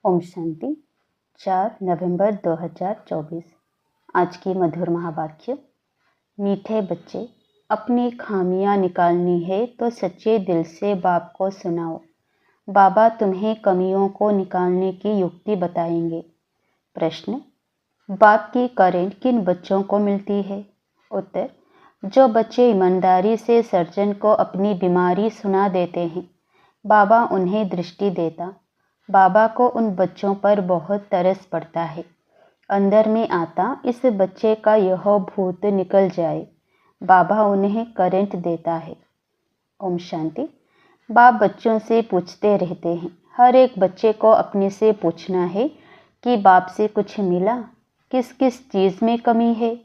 ओम शांति। 4 नवंबर 2024। आज की मधुर महावाक्य। मीठे बच्चे, अपनी खामियां निकालनी है तो सच्चे दिल से बाप को सुनाओ। बाबा तुम्हें कमियों को निकालने की युक्ति बताएंगे। प्रश्न, बाप की करंट किन बच्चों को मिलती है? उत्तर, जो बच्चे ईमानदारी से सर्जन को अपनी बीमारी सुना देते हैं, बाबा उन्हें दृष्टि देता। बाबा को उन बच्चों पर बहुत तरस पड़ता है। अंदर में आता इस बच्चे का यह भूत निकल जाए। बाबा उन्हें करंट देता है। ओम शांति। बाप बच्चों से पूछते रहते हैं। हर एक बच्चे को अपने से पूछना है कि बाप से कुछ मिला, किस किस चीज़ में कमी है।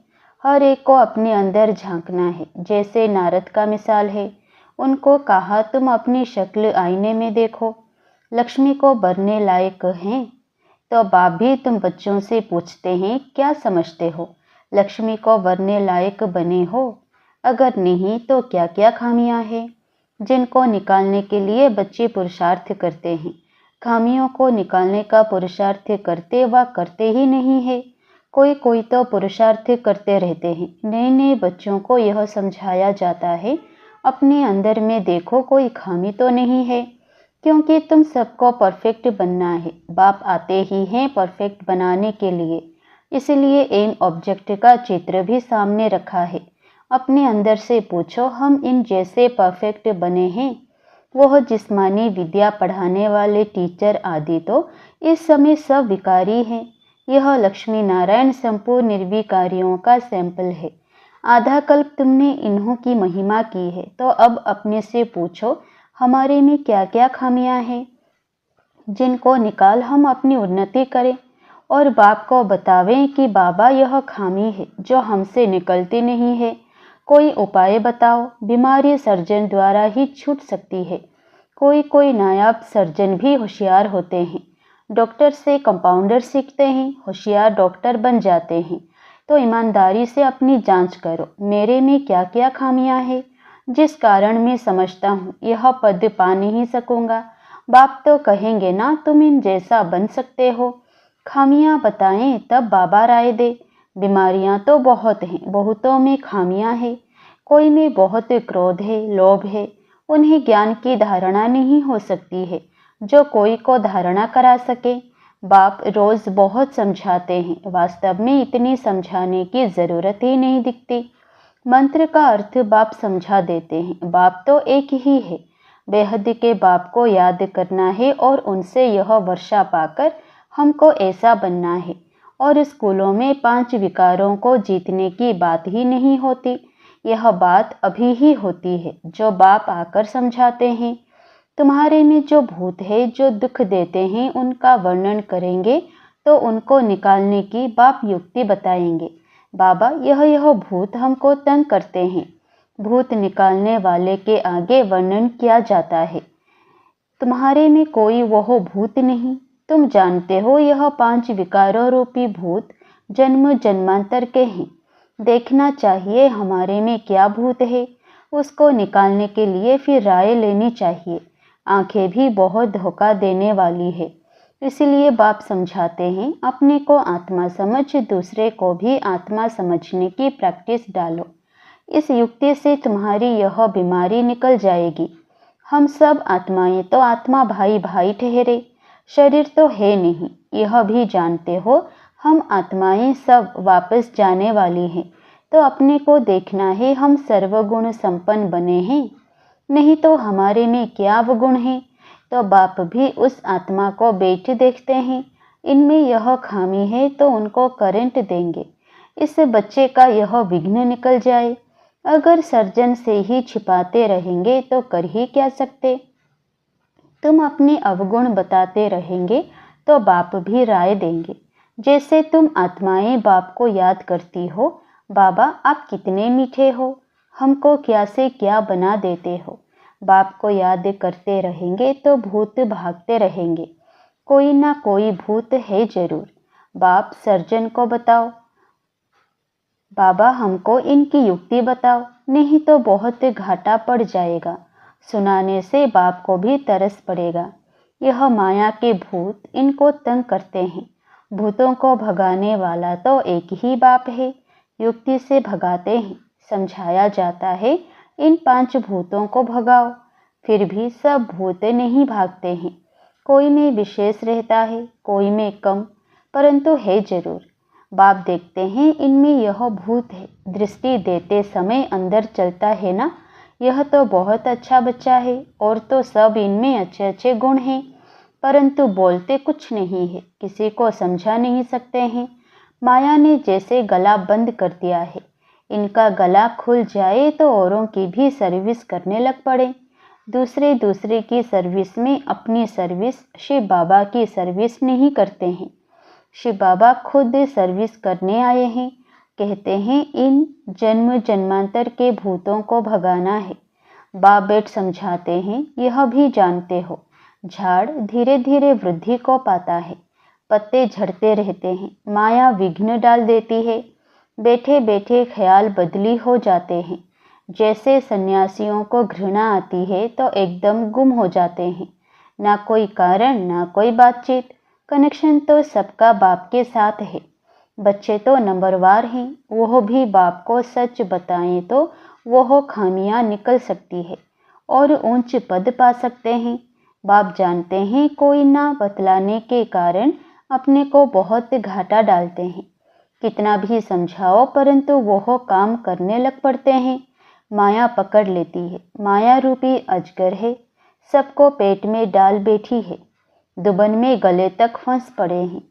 हर एक को अपने अंदर झांकना है। जैसे नारद का मिसाल है, उनको कहा तुम अपनी शक्ल आईने में देखो, लक्ष्मी को भरने लायक हैं। तो बाप भी तुम बच्चों से पूछते हैं, क्या समझते हो, लक्ष्मी को भरने लायक बने हो? अगर नहीं तो क्या क्या खामियां हैं जिनको निकालने के लिए बच्चे पुरुषार्थ करते हैं? खामियों को निकालने का पुरुषार्थ करते व करते ही नहीं है। कोई तो पुरुषार्थ करते रहते हैं। नए नए बच्चों को यह समझाया जाता है, अपने अंदर में देखो, कोई खामी तो नहीं है, क्योंकि तुम सबको परफेक्ट बनना है। बाप आते ही हैं परफेक्ट बनाने के लिए, इसलिए एम ऑब्जेक्ट का चित्र भी सामने रखा है। अपने अंदर से पूछो, हम इन जैसे परफेक्ट बने हैं? वह जिस्मानी विद्या पढ़ाने वाले टीचर आदि तो इस समय सब विकारी हैं। यह लक्ष्मी नारायण संपूर्ण निर्विकारियों का सैंपल है। आधा कल्प तुमने इन्हों की महिमा की है, तो अब अपने से पूछो, हमारे में क्या क्या खामियां हैं जिनको निकाल हम अपनी उन्नति करें और बाप को बतावें कि बाबा यह खामी है जो हमसे निकलती नहीं है। कोई उपाय बताओ। बीमारी सर्जन द्वारा ही छूट सकती है। कोई नायाब सर्जन भी होशियार होते हैं। डॉक्टर से कंपाउंडर सीखते हैं, होशियार डॉक्टर बन जाते हैं। तो ईमानदारी से अपनी जांच करो, मेरे में क्या क्या खामियां हैं जिस कारण मैं समझता हूँ यह पद पा नहीं सकूंगा। बाप तो कहेंगे ना, तुम इन जैसा बन सकते हो। खामियां बताएं तब बाबा राय दे। बीमारियां तो बहुत हैं, बहुतों में खामियां हैं। कोई में बहुत क्रोध है, लोभ है, उन्हें ज्ञान की धारणा नहीं हो सकती है जो कोई को धारणा करा सके। बाप रोज बहुत समझाते हैं, वास्तव में इतनी समझाने की जरूरत ही नहीं दिखती। मंत्र का अर्थ बाप समझा देते हैं। बाप तो एक ही है। बेहद के बाप को याद करना है और उनसे यह वर्षा पाकर हमको ऐसा बनना है। और स्कूलों में 5 विकारों को जीतने की बात ही नहीं होती। यह बात अभी ही होती है जो बाप आकर समझाते हैं। तुम्हारे में जो भूत है, जो दुख देते हैं, उनका वर्णन करेंगे तो उनको निकालने की बाप युक्ति बताएंगे। बाबा, यह भूत हमको तंग करते हैं। भूत निकालने वाले के आगे वर्णन किया जाता है, तुम्हारे में कोई वह भूत नहीं। तुम जानते हो यह 5 विकारों रूपी भूत जन्म जन्मांतर के हैं। देखना चाहिए हमारे में क्या भूत है, उसको निकालने के लिए फिर राय लेनी चाहिए। आंखें भी बहुत धोखा देने वाली है, इसलिए बाप समझाते हैं, अपने को आत्मा समझ, दूसरे को भी आत्मा समझने की प्रैक्टिस डालो। इस युक्ति से तुम्हारी यह बीमारी निकल जाएगी। हम सब आत्माएं तो आत्मा भाई भाई ठहरे, शरीर तो है नहीं, यह भी जानते हो। हम आत्माएं सब वापस जाने वाली हैं, तो अपने को देखना है हम सर्वगुण संपन्न बने हैं, नहीं तो हमारे में क्या अवगुण है। तो बाप भी उस आत्मा को बैठ देखते हैं, इनमें यह खामी है तो उनको करंट देंगे, इस बच्चे का यह विघ्न निकल जाए। अगर सर्जन से ही छिपाते रहेंगे तो कर ही क्या सकते। तुम अपने अवगुण बताते रहेंगे तो बाप भी राय देंगे। जैसे तुम आत्माएं बाप को याद करती हो, बाबा आप कितने मीठे हो, हमको क्या से क्या बना देते हो। बाप को याद करते रहेंगे तो भूत भागते रहेंगे। कोई ना कोई भूत है जरूर। बाप सर्जन को बताओ, बाबा हमको इनकी युक्ति बताओ, नहीं तो बहुत घाटा पड़ जाएगा। सुनाने से बाप को भी तरस पड़ेगा। यह माया के भूत इनको तंग करते हैं। भूतों को भगाने वाला तो एक ही बाप है। युक्ति से भगाते हैं, समझाया जाता है इन 5 भूतों को भगाओ, फिर भी सब भूत नहीं भागते हैं। कोई में विशेष रहता है, कोई में कम, परंतु है जरूर। बाप देखते हैं इनमें यह भूत है। दृष्टि देते समय अंदर चलता है ना, यह तो बहुत अच्छा बच्चा है और तो सब इनमें अच्छे अच्छे गुण हैं, परंतु बोलते कुछ नहीं है, किसी को समझा नहीं सकते हैं। माया ने जैसे गला बंद कर दिया है। इनका गला खुल जाए तो औरों की भी सर्विस करने लग पड़े। दूसरे की सर्विस में अपनी सर्विस शिव बाबा की सर्विस नहीं करते हैं। शिव बाबा खुद सर्विस करने आए हैं। कहते हैं इन जन्म जन्मांतर के भूतों को भगाना है। बाप बेट समझाते हैं, यह भी जानते हो झाड़ धीरे धीरे वृद्धि को पाता है, पत्ते झड़ते रहते हैं, माया विघ्न डाल देती है। बैठे बैठे ख्याल बदली हो जाते हैं। जैसे सन्यासियों को घृणा आती है तो एकदम गुम हो जाते हैं, ना कोई कारण ना कोई बातचीत। कनेक्शन तो सबका बाप के साथ है। बच्चे तो नंबरवार हैं, वह भी बाप को सच बताएं तो वह खामियां निकल सकती है और ऊंच पद पा सकते हैं। बाप जानते हैं कोई ना बतलाने के कारण अपने को बहुत घाटा डालते हैं। कितना भी समझाओ परंतु वह काम करने लग पड़ते हैं। माया पकड़ लेती है। माया रूपी अजगर है, सबको पेट में डाल बैठी है। दुबन में गले तक फंस पड़े हैं।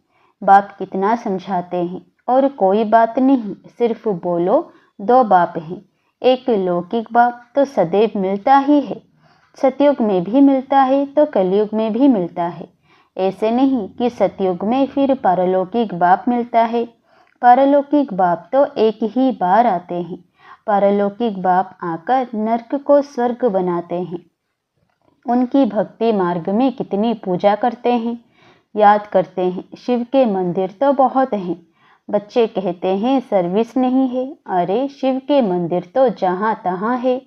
बाप कितना समझाते हैं और कोई बात नहीं, सिर्फ बोलो 2 बाप हैं। एक लौकिक बाप तो सदैव मिलता ही है, सतयुग में भी मिलता है तो कलयुग में भी मिलता है। ऐसे नहीं कि सतयुग में फिर पारलौकिक बाप मिलता है। पारलौकिक बाप तो एक ही बार आते हैं। पारलौकिक बाप आकर नर्क को स्वर्ग बनाते हैं। उनकी भक्ति मार्ग में कितनी पूजा करते हैं, याद करते हैं। शिव के मंदिर तो बहुत हैं। बच्चे कहते हैं सर्विस नहीं है। अरे शिव के मंदिर तो जहाँ तहाँ है,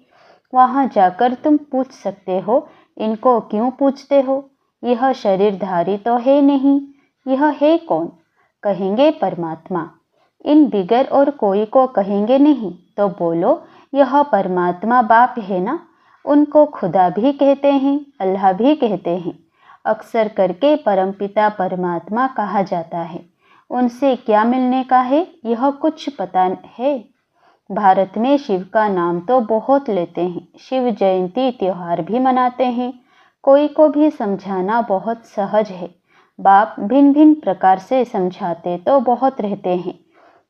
वहाँ जाकर तुम पूछ सकते हो। इनको क्यों पूछते हो? यह शरीरधारी तो है नहीं। यह है कौन? कहेंगे परमात्मा। इन बिगर और कोई को कहेंगे नहीं तो बोलो यह परमात्मा बाप है ना। उनको खुदा भी कहते हैं, अल्लाह भी कहते हैं। अक्सर करके परमपिता परमात्मा कहा जाता है। उनसे क्या मिलने का है यह कुछ पता है? भारत में शिव का नाम तो बहुत लेते हैं। शिव जयंती त्योहार भी मनाते हैं। कोई को भी समझाना बहुत सहज है। बाप भिन्न भिन्न प्रकार से समझाते तो बहुत रहते हैं।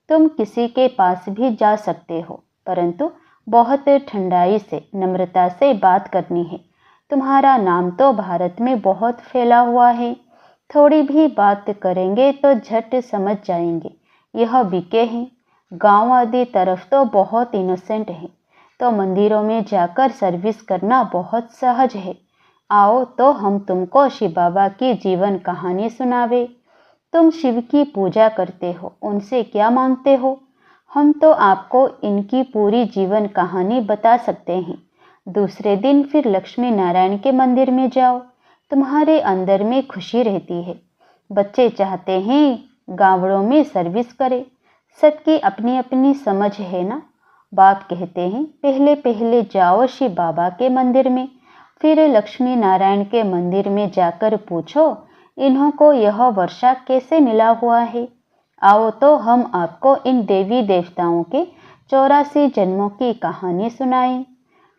तुम किसी के पास भी जा सकते हो, परंतु बहुत ठंडाई से नम्रता से बात करनी है। तुम्हारा नाम तो भारत में बहुत फैला हुआ है। थोड़ी भी बात करेंगे तो झट समझ जाएंगे यह बीके हैं। गांव आदि तरफ तो बहुत इनोसेंट है, तो मंदिरों में जाकर सर्विस करना बहुत सहज है। आओ तो हम तुमको शिव बाबा की जीवन कहानी सुनावे। तुम शिव की पूजा करते हो, उनसे क्या मांगते हो? हम तो आपको इनकी पूरी जीवन कहानी बता सकते हैं। दूसरे दिन फिर लक्ष्मी नारायण के मंदिर में जाओ, तुम्हारे अंदर में खुशी रहती है। बच्चे चाहते हैं गांवों में सर्विस करे। सबकी अपनी अपनी समझ है ना। बाप कहते हैं पहले पहले जाओ शिव बाबा के मंदिर में, फिर लक्ष्मी नारायण के मंदिर में जाकर पूछो इन्हों को यह वर्षा कैसे मिला हुआ है। आओ तो हम आपको इन देवी देवताओं के 84 जन्मों की कहानी सुनाएं।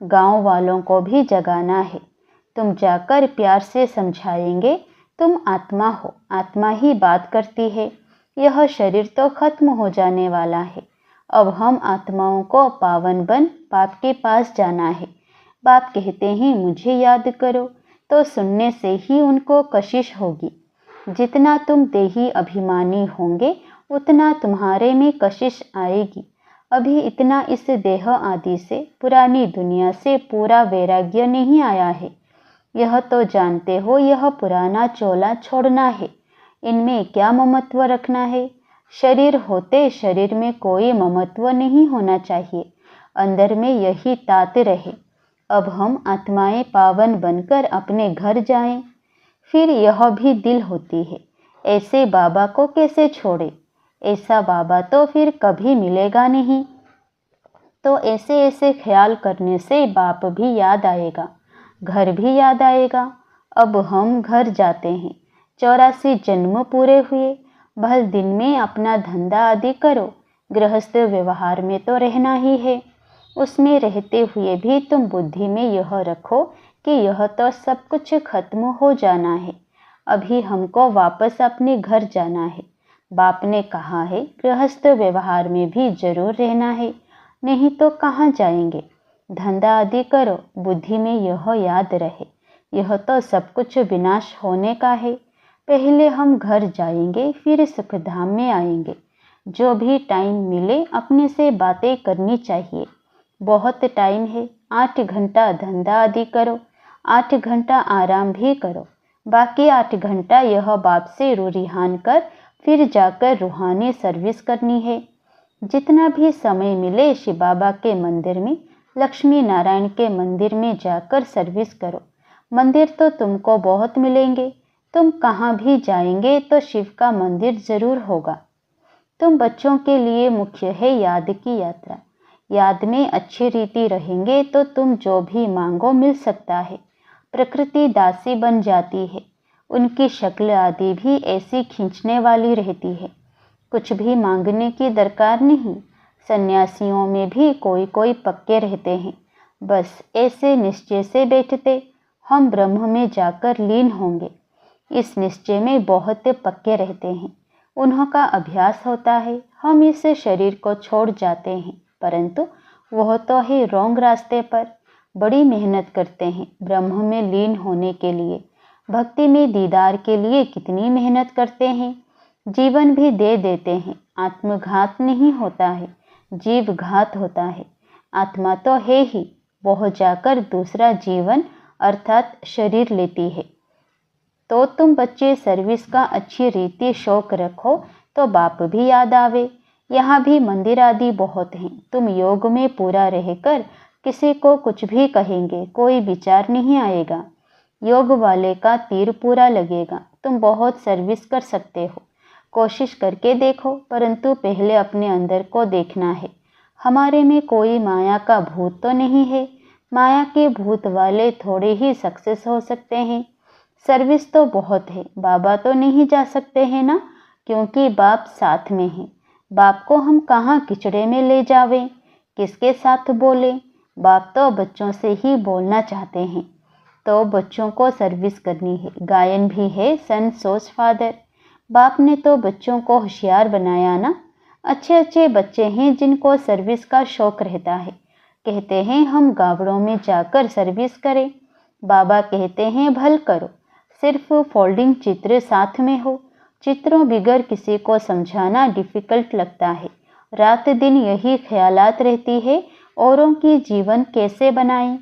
गांव वालों को भी जगाना है। तुम जाकर प्यार से समझाएंगे तुम आत्मा हो, आत्मा ही बात करती है। यह शरीर तो खत्म हो जाने वाला है। अब हम आत्माओं को पावन बन बाप के पास जाना है। बाप कहते हैं मुझे याद करो, तो सुनने से ही उनको कशिश होगी। जितना तुम देही अभिमानी होंगे उतना तुम्हारे में कशिश आएगी। अभी इतना इस देह आदि से, पुरानी दुनिया से पूरा वैराग्य नहीं आया है। यह तो जानते हो यह पुराना चोला छोड़ना है। इनमें क्या ममत्व रखना है? शरीर होते शरीर में कोई ममत्व नहीं होना चाहिए। अंदर में यही तात रहे। अब हम आत्माएं पावन बनकर अपने घर जाएं। फिर यह भी दिल होती है, ऐसे बाबा को कैसे छोड़े, ऐसा बाबा तो फिर कभी मिलेगा नहीं। तो ऐसे ऐसे ख्याल करने से बाप भी याद आएगा, घर भी याद आएगा। अब हम घर जाते हैं, 84 जन्म पूरे हुए, भल दिन में अपना धंधा आदि करो, गृहस्थ व्यवहार में तो रहना ही है। उसमें रहते हुए भी तुम बुद्धि में यह रखो कि यह तो सब कुछ खत्म हो जाना है, अभी हमको वापस अपने घर जाना है। बाप ने कहा है गृहस्थ व्यवहार में भी जरूर रहना है, नहीं तो कहाँ जाएंगे। धंधा आदि करो, बुद्धि में यह याद रहे, यह तो सब कुछ विनाश होने का है। पहले हम घर जाएंगे, फिर सुखधाम में आएंगे। जो भी टाइम मिले अपने से बातें करनी चाहिए। बहुत टाइम है, 8 घंटा धंधा आदि करो, 8 घंटा आराम भी करो, बाकी 8 घंटा यह बाप से रुझान कर फिर जाकर रूहानी सर्विस करनी है। जितना भी समय मिले शिव बाबा के मंदिर में, लक्ष्मी नारायण के मंदिर में जाकर सर्विस करो। मंदिर तो तुमको बहुत मिलेंगे, तुम कहाँ भी जाएंगे तो शिव का मंदिर जरूर होगा। तुम बच्चों के लिए मुख्य है याद की यात्रा। याद में अच्छी रीति रहेंगे तो तुम जो भी मांगो मिल सकता है। प्रकृति दासी बन जाती है, उनकी शक्ल आदि भी ऐसी खींचने वाली रहती है। कुछ भी मांगने की दरकार नहीं। सन्यासियों में भी कोई कोई पक्के रहते हैं, बस ऐसे निश्चय से बैठते हम ब्रह्म में जाकर लीन होंगे। इस निश्चय में बहुत पक्के रहते हैं, उन्होंने अभ्यास होता है। हम इस शरीर को छोड़ जाते हैं, परंतु वह तो है रॉन्ग रास्ते पर। बड़ी मेहनत करते हैं ब्रह्म में लीन होने के लिए, भक्ति में दीदार के लिए कितनी मेहनत करते हैं, जीवन भी दे देते हैं। आत्मघात नहीं होता है, जीव घात होता है। आत्मा तो है ही, वह जाकर दूसरा जीवन अर्थात शरीर लेती है। तो तुम बच्चे सर्विस का अच्छी रीति शौक रखो तो बाप भी याद आवे। यहाँ भी मंदिर आदि बहुत हैं। तुम योग में पूरा रहकर किसी को कुछ भी कहेंगे, कोई विचार नहीं आएगा। योग वाले का तीर पूरा लगेगा। तुम बहुत सर्विस कर सकते हो, कोशिश करके देखो, परंतु पहले अपने अंदर को देखना है। हमारे में कोई माया का भूत तो नहीं है। माया के भूत वाले थोड़े ही सक्सेस हो सकते हैं। सर्विस तो बहुत है, बाबा तो नहीं जा सकते हैं ना, क्योंकि बाप साथ में है। बाप को हम कहाँ किचड़े में ले जावें, किसके साथ बोले। बाप तो बच्चों से ही बोलना चाहते हैं, तो बच्चों को सर्विस करनी है। गायन भी है सन सोच फादर। बाप ने तो बच्चों को होशियार बनाया ना। अच्छे अच्छे बच्चे हैं जिनको सर्विस का शौक रहता है, कहते हैं हम गावड़ों में जाकर सर्विस करें। बाबा कहते हैं भल करो, सिर्फ फोल्डिंग चित्र साथ में हो। चित्रों बिगर किसी को समझाना डिफिकल्ट लगता है। रात दिन यही ख्यालात रहती है, औरों की जीवन कैसे बनाएं,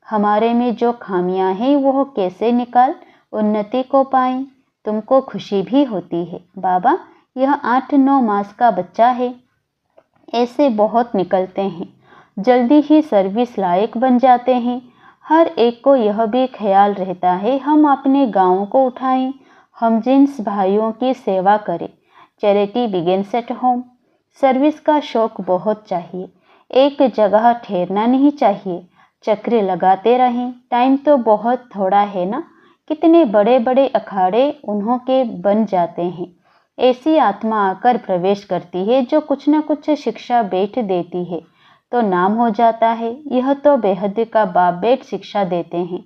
हमारे में जो खामियां हैं वो कैसे निकाल उन्नति को पाएं। तुमको खुशी भी होती है, बाबा यह 8-9 मास का बच्चा है। ऐसे बहुत निकलते हैं, जल्दी ही सर्विस लायक बन जाते हैं। हर एक को यह भी ख्याल रहता है हम अपने गाँव को उठाएं, हम जिन्स भाइयों की सेवा करें। Charity begins at home. Service का शौक बहुत चाहिए, एक जगह ठहरना नहीं चाहिए, चक्र लगाते रहें। टाइम तो बहुत थोड़ा है ना, कितने बड़े बड़े अखाड़े उन्हों के बन जाते हैं। ऐसी आत्मा आकर प्रवेश करती है जो कुछ न कुछ शिक्षा बैठ देती है तो नाम हो जाता है। यह तो बेहद का बाप बेट शिक्षा देते हैं।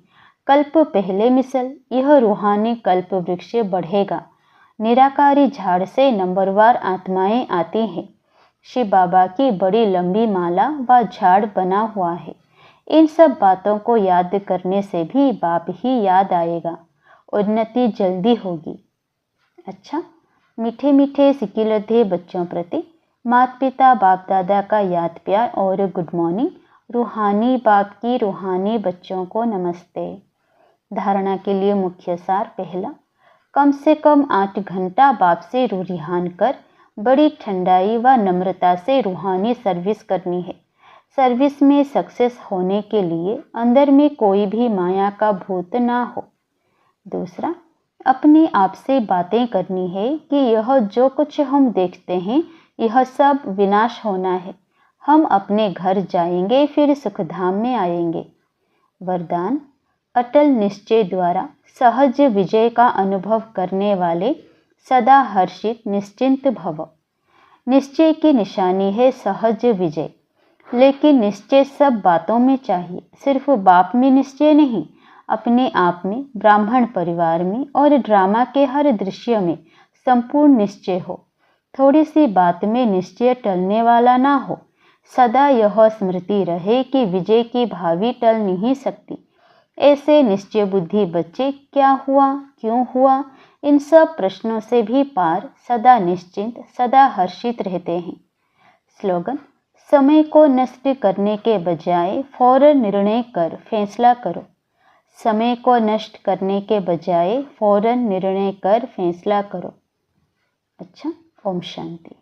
कल्प पहले मिसल, यह रूहानी कल्प वृक्ष बढ़ेगा। निराकारी झाड़ से नंबरवार आत्माएं आती हैं। शिव बाबा की बड़ी लंबी माला व झाड़ बना हुआ है। इन सब बातों को याद करने से भी बाप ही याद आएगा, उन्नति जल्दी होगी। अच्छा, मीठे मीठे सिकिलधे बच्चों प्रति माता पिता बाप दादा का याद प्यार और गुड मॉर्निंग। रूहानी बाप की रूहानी बच्चों को नमस्ते। धारणा के लिए मुख्य सार। पहला, कम से कम 8 घंटा बाप से रुझान कर बड़ी ठंडाई व नम्रता से रूहानी सर्विस करनी है। सर्विस में सक्सेस होने के लिए अंदर में कोई भी माया का भूत ना हो। दूसरा, अपने आप से बातें करनी है कि यह जो कुछ हम देखते हैं यह सब विनाश होना है। हम अपने घर जाएंगे, फिर सुखधाम में आएंगे। वरदान: अटल निश्चय द्वारा सहज विजय का अनुभव करने वाले सदा हर्षित निश्चिंत भव। निश्चय की निशानी है सहज विजय, लेकिन निश्चय सब बातों में चाहिए, सिर्फ बाप में निश्चय नहीं। अपने आप में, ब्राह्मण परिवार में और ड्रामा के हर दृश्य में संपूर्ण निश्चय हो। थोड़ी सी बात में निश्चय टलने वाला ना हो। सदा यह स्मृति रहे कि विजय की भावी टल नहीं सकती। ऐसे निश्चय बुद्धि बच्चे क्या हुआ, क्यों हुआ, इन सब प्रश्नों से भी पार सदा निश्चिंत, सदा हर्षित रहते हैं। स्लोगन: समय को नष्ट करने के बजाय फौरन निर्णय कर फैसला करो। समय को नष्ट करने के बजाय फौरन निर्णय कर फैसला करो। अच्छा, ओम शांति।